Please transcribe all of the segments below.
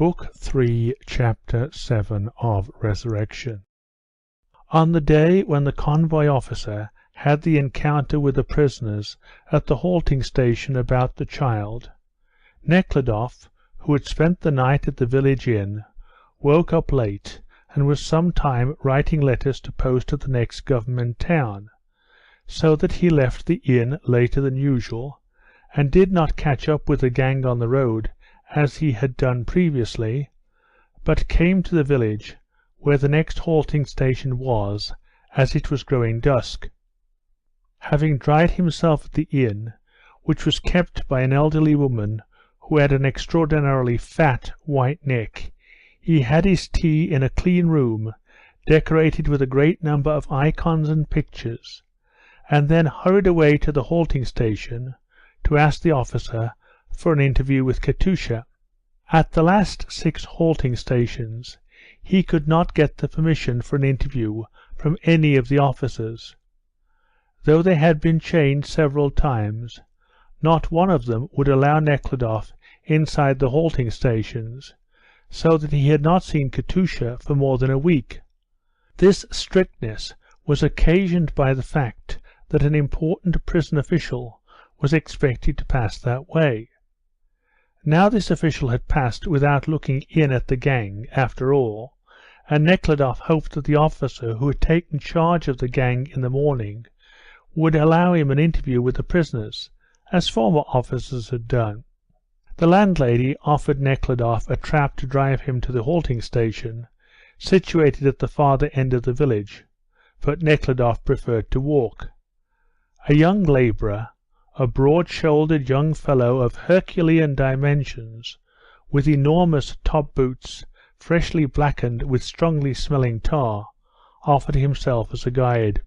Book 3, Chapter 7 of Resurrection. On the day when the convoy officer had the encounter with the prisoners at the halting station about the child, Nekhludoff, who had spent the night at the village inn, woke up late and was some time writing letters to post at the next government town, so that he left the inn later than usual, and did not catch up with the gang on the road as he had done previously, but came to the village where the next halting station was, as it was growing dusk. Having dried himself at the inn, which was kept by an elderly woman who had an extraordinarily fat white neck, he had his tea in a clean room decorated with a great number of icons and pictures, and then hurried away to the halting station to ask the officer for an interview with Katusha. At the last 6 halting stations he could not get the permission for an interview from any of the officers. Though they had been changed several times, not one of them would allow Nekhludoff inside the halting stations, so that he had not seen Katusha for more than a week. This strictness was occasioned by the fact that an important prison official was expected to pass that way. Now this official had passed without looking in at the gang, after all, and Nekhludoff hoped that the officer who had taken charge of the gang in the morning would allow him an interview with the prisoners, as former officers had done. The landlady offered Nekhludoff a trap to drive him to the halting station, situated at the farther end of the village, but Nekhludoff preferred to walk. A young labourer, a broad-shouldered young fellow of Herculean dimensions, with enormous top boots, freshly blackened with strongly smelling tar, offered himself as a guide.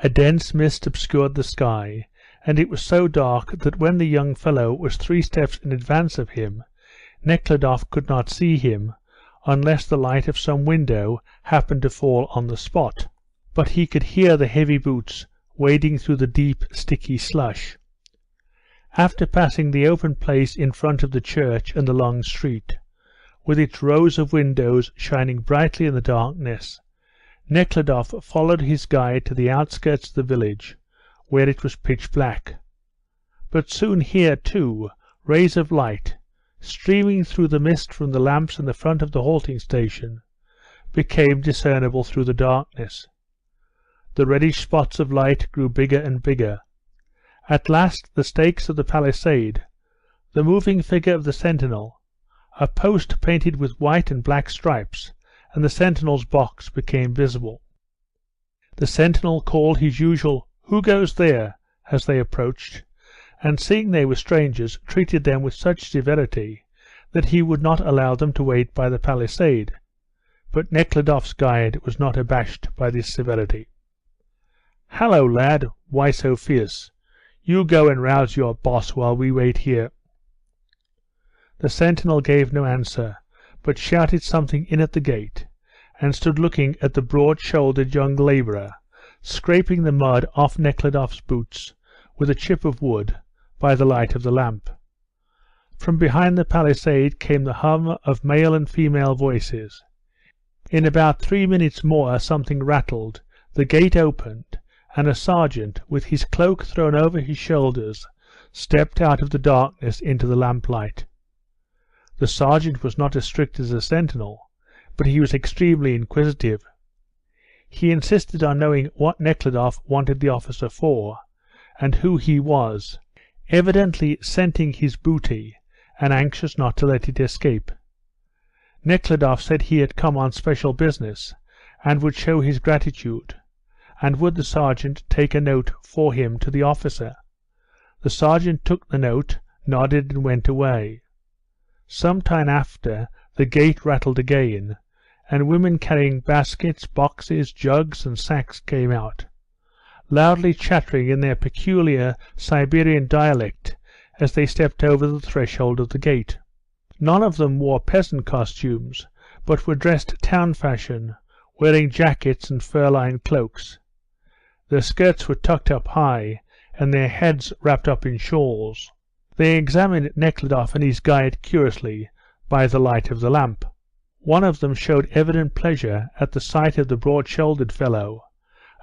A dense mist obscured the sky, and it was so dark that when the young fellow was 3 steps in advance of him, Nekhludoff could not see him, unless the light of some window happened to fall on the spot, but he could hear the heavy boots wading through the deep, sticky slush. After passing the open place in front of the church and the long street, with its rows of windows shining brightly in the darkness, Nekhludoff followed his guide to the outskirts of the village, where it was pitch black. But soon here, too, rays of light, streaming through the mist from the lamps in the front of the halting station, became discernible through the darkness. The reddish spots of light grew bigger and bigger. At last the stakes of the palisade, the moving figure of the sentinel, a post painted with white and black stripes, and the sentinel's box became visible. The sentinel called his usual "Who goes there?" as they approached, and seeing they were strangers, treated them with such severity that he would not allow them to wait by the palisade. But Nekhludoff's guide was not abashed by this severity. "Hallo, lad, why so fierce? You go and rouse your boss while we wait here." The sentinel gave no answer, but shouted something in at the gate, and stood looking at the broad-shouldered young labourer, scraping the mud off Nekhludoff's boots with a chip of wood by the light of the lamp. From behind the palisade came the hum of male and female voices. In about 3 minutes more something rattled, the gate opened, and a sergeant, with his cloak thrown over his shoulders, stepped out of the darkness into the lamplight. The sergeant was not as strict as the sentinel, but he was extremely inquisitive. He insisted on knowing what Nekhludoff wanted the officer for, and who he was, evidently scenting his booty, and anxious not to let it escape. Nekhludoff said he had come on special business, and would show his gratitude, and would the sergeant take a note for him to the officer. The sergeant took the note, nodded, and went away. Some time after, the gate rattled again, and women carrying baskets, boxes, jugs, and sacks came out, loudly chattering in their peculiar Siberian dialect as they stepped over the threshold of the gate. None of them wore peasant costumes, but were dressed town fashion, wearing jackets and fur-lined cloaks. Their skirts were tucked up high, and their heads wrapped up in shawls. They examined Nekhludoff and his guide curiously, by the light of the lamp. One of them showed evident pleasure at the sight of the broad-shouldered fellow,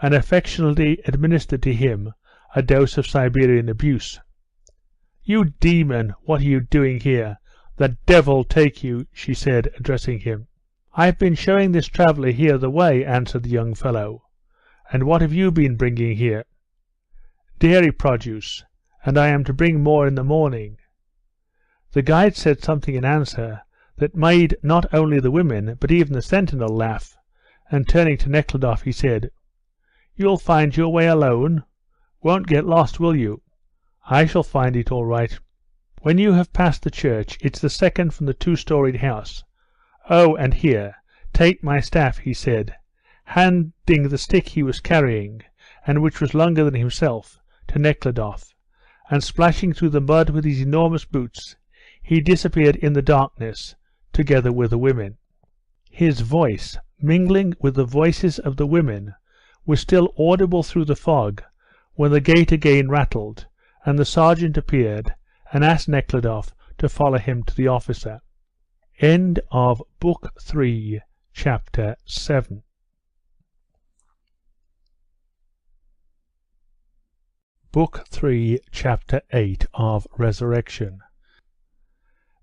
and affectionately administered to him a dose of Siberian abuse. "You demon, what are you doing here? The devil take you," she said, addressing him. "I've been showing this traveller here the way," answered the young fellow. "And what have you been bringing here?" "Dairy produce, and I am to bring more in the morning." The guide said something in answer that made not only the women but even the sentinel laugh, and turning to Nekhludoff he said, "You'll find your way alone? Won't get lost, will you?" "I shall find it all right." "When you have passed the church, it's the second from the two-storied house. Oh, and here, take my staff," he said, handing the stick he was carrying, and which was longer than himself, to Nekhludoff, and splashing through the mud with his enormous boots, he disappeared in the darkness, together with the women. His voice, mingling with the voices of the women, was still audible through the fog when the gate again rattled, and the sergeant appeared and asked Nekhludoff to follow him to the officer. End of Book 3, Chapter 7. Book 3, Chapter 8 of Resurrection.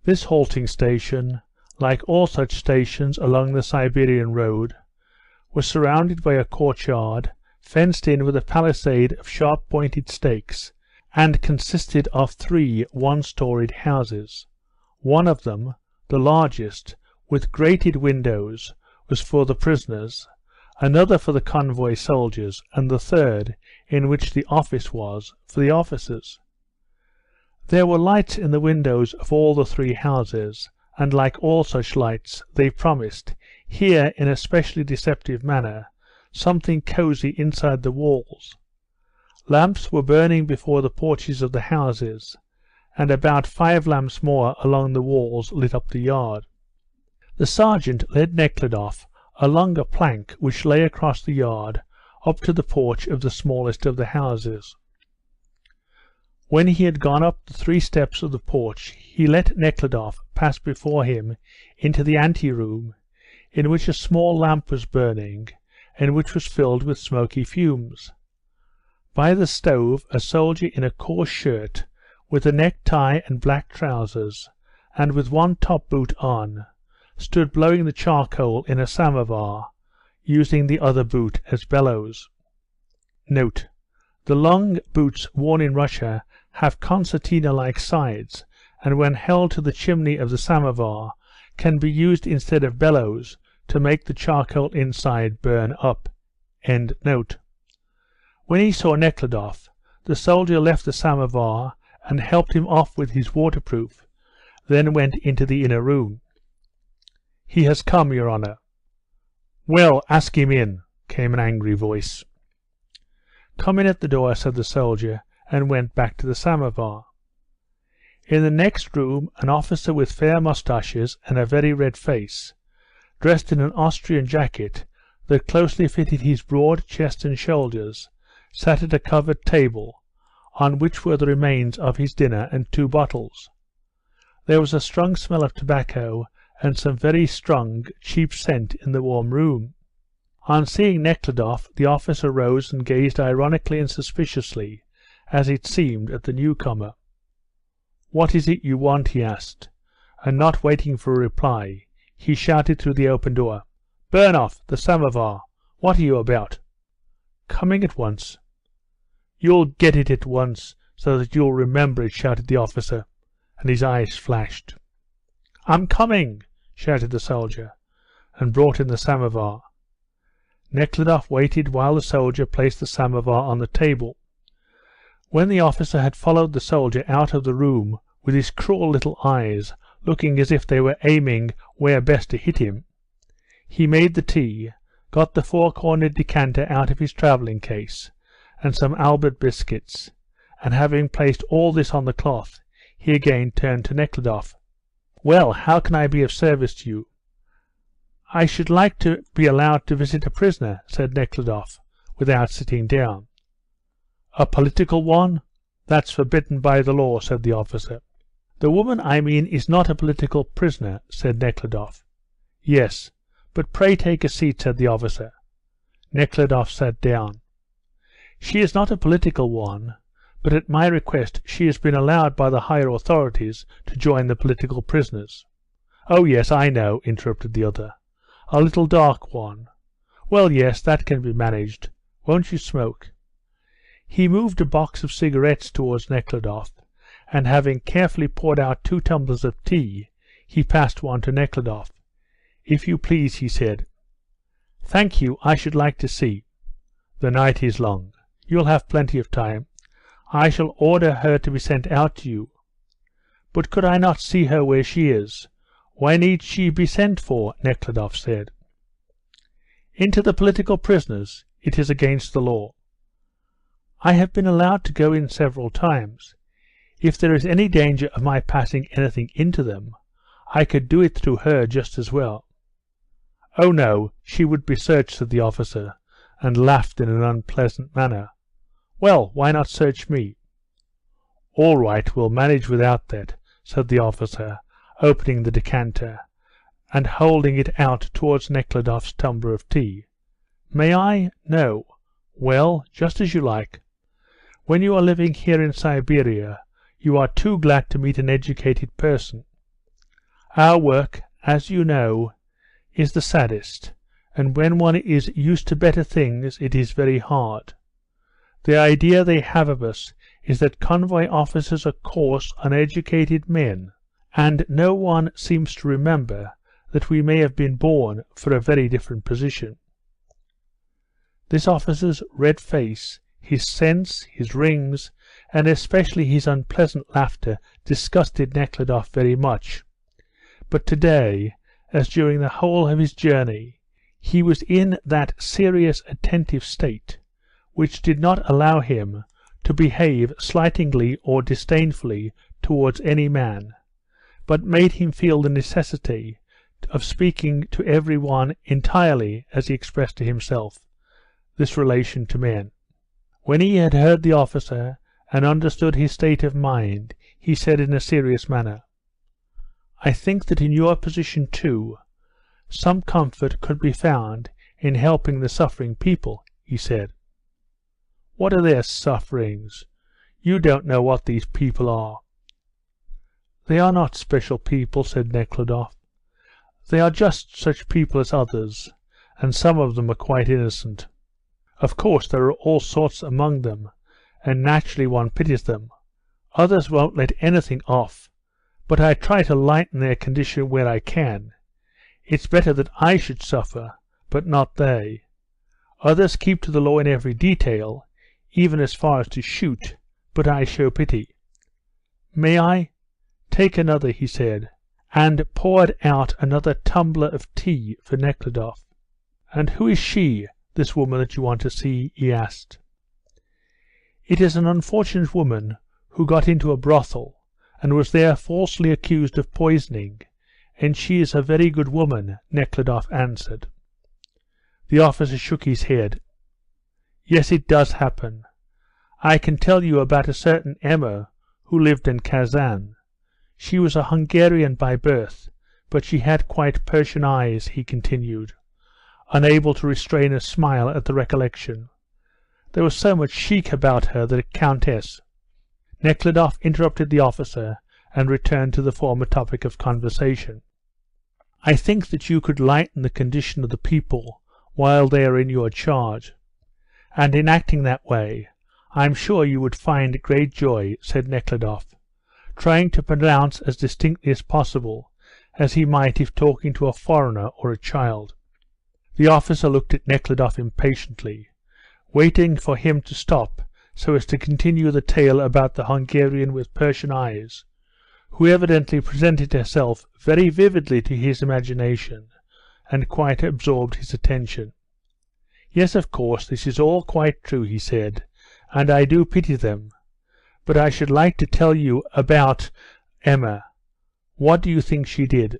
This halting station, like all such stations along the Siberian road, was surrounded by a courtyard, fenced in with a palisade of sharp-pointed stakes, and consisted of 3 one-storied houses. One of them, the largest, with grated windows, was for the prisoners, another for the convoy soldiers, and the third, in which the office was, for the officers. There were lights in the windows of all the 3 houses, and like all such lights, they promised, here in a specially deceptive manner, something cosy inside the walls. Lamps were burning before the porches of the houses, and about 5 lamps more along the walls lit up the yard. The sergeant led Nekhludoff along a plank which lay across the yard up to the porch of the smallest of the houses. When he had gone up the 3 steps of the porch, he let Nekhludoff pass before him into the ante-room, in which a small lamp was burning, and which was filled with smoky fumes. By the stove a soldier in a coarse shirt, with a necktie and black trousers, and with one top boot on, stood blowing the charcoal in a samovar, using the other boot as bellows. Note: the long boots worn in Russia have concertina-like sides, and when held to the chimney of the samovar can be used instead of bellows to make the charcoal inside burn up. End note. When he saw Nekhludoff, the soldier left the samovar and helped him off with his waterproof, then went into the inner room. "He has come, your honour." "Well, ask him in," came an angry voice. "Come in at the door," said the soldier, and went back to the samovar. In the next room an officer with fair moustaches and a very red face, dressed in an Austrian jacket that closely fitted his broad chest and shoulders, sat at a covered table, on which were the remains of his dinner and 2 bottles. There was a strong smell of tobacco and some very strong, cheap scent in the warm room. On seeing Nekhludoff, the officer rose and gazed ironically and suspiciously, as it seemed, at the newcomer. "What is it you want?" he asked, and not waiting for a reply, he shouted through the open door, "Burn off, the samovar! What are you about?" "Coming at once." "You'll get it at once, so that you'll remember it," shouted the officer, and his eyes flashed. "I'm coming!" shouted the soldier, and brought in the samovar. Nekhludoff waited while the soldier placed the samovar on the table. When the officer had followed the soldier out of the room with his cruel little eyes looking as if they were aiming where best to hit him, he made the tea, got the 4-cornered decanter out of his travelling case, and some Albert biscuits, and having placed all this on the cloth, he again turned to Nekhludoff. "Well, how can I be of service to you?" "I should like to be allowed to visit a prisoner," said Nekhludoff, without sitting down. "A political one? That's forbidden by the law," said the officer. "The woman I mean is not a political prisoner," said Nekhludoff. "Yes, but pray take a seat," said the officer. Nekhludoff sat down. "She is not a political one, but at my request she has been allowed by the higher authorities to join the political prisoners." "Oh yes, I know," interrupted the other. "A little dark one. Well, yes, that can be managed. Won't you smoke?" He moved a box of cigarettes towards Nekhludoff, and having carefully poured out 2 tumblers of tea, he passed one to Nekhludoff. "If you please," he said. "Thank you, I should like to see." "The night is long. You'll have plenty of time. I shall order her to be sent out to you." "But could I not see her where she is? Why need she be sent for?" Nekhludoff said. "Into the political prisoners? It is against the law." "I have been allowed to go in several times. If there is any danger of my passing anything into them, I could do it through her just as well." "Oh no, she would be searched," said the officer, and laughed in an unpleasant manner. "Well, why not search me?" "All right, we'll manage without that," said the officer, opening the decanter, and holding it out towards Nekhludoff's tumbler of tea. "May I? No. Well, just as you like. When you are living here in Siberia, you are too glad to meet an educated person. Our work, as you know, is the saddest, and when one is used to better things it is very hard. The idea they have of us is that convoy officers are coarse, uneducated men, and no one seems to remember that we may have been born for a very different position." This officer's red face, his sense, his rings, and especially his unpleasant laughter disgusted Nekhludoff very much, but today, as during the whole of his journey, he was in that serious, attentive state which did not allow him to behave slightingly or disdainfully towards any man, but made him feel the necessity of speaking to every one entirely, as he expressed to himself, this relation to men. When he had heard the officer and understood his state of mind, he said in a serious manner, "I think that in your position too, some comfort could be found in helping the suffering people," he said. "What are their sufferings? You don't know what these people are." "They are not special people," said Nekhludoff. "They are just such people as others, and some of them are quite innocent. Of course there are all sorts among them, and naturally one pities them. Others won't let anything off, but I try to lighten their condition where I can. It's better that I should suffer, but not they. Others keep to the law in every detail, even as far as to shoot, but I show pity. May I? Take another," he said, and poured out another tumbler of tea for Nekhludoff. "And who is she, this woman that you want to see?" he asked. "It is an unfortunate woman who got into a brothel, and was there falsely accused of poisoning, and she is a very good woman," Nekhludoff answered. The officer shook his head. "Yes, it does happen. I can tell you about a certain Emma who lived in Kazan. She was a Hungarian by birth, but she had quite Persian eyes," he continued, unable to restrain a smile at the recollection. "There was so much chic about her that a countess—" Nekhludoff interrupted the officer and returned to the former topic of conversation. "I think that you could lighten the condition of the people while they are in your charge, and in acting that way I'm sure you would find great joy," said Nekhludoff, trying to pronounce as distinctly as possible, as he might if talking to a foreigner or a child. The officer looked at Nekhludoff impatiently, waiting for him to stop so as to continue the tale about the Hungarian with Persian eyes, who evidently presented herself very vividly to his imagination and quite absorbed his attention. "Yes, of course, this is all quite true," he said, "and I do pity them. But I should like to tell you about Emma. What do you think she did?"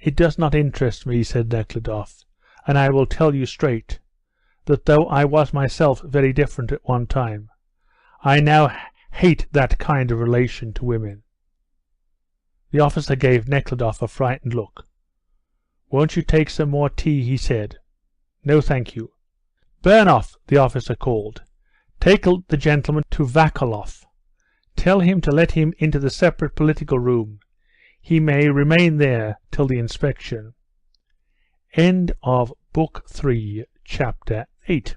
"It does not interest me," said Nekhludoff, "and I will tell you straight, that though I was myself very different at one time, I now hate that kind of relation to women." The officer gave Nekhludoff a frightened look. "Won't you take some more tea?" he said. "No, thank you." "Burnoff," the officer called, "take the gentleman to Vakoloff. Tell him to let him into the separate political room. He may remain there till the inspection." End of Book 3, Chapter 8.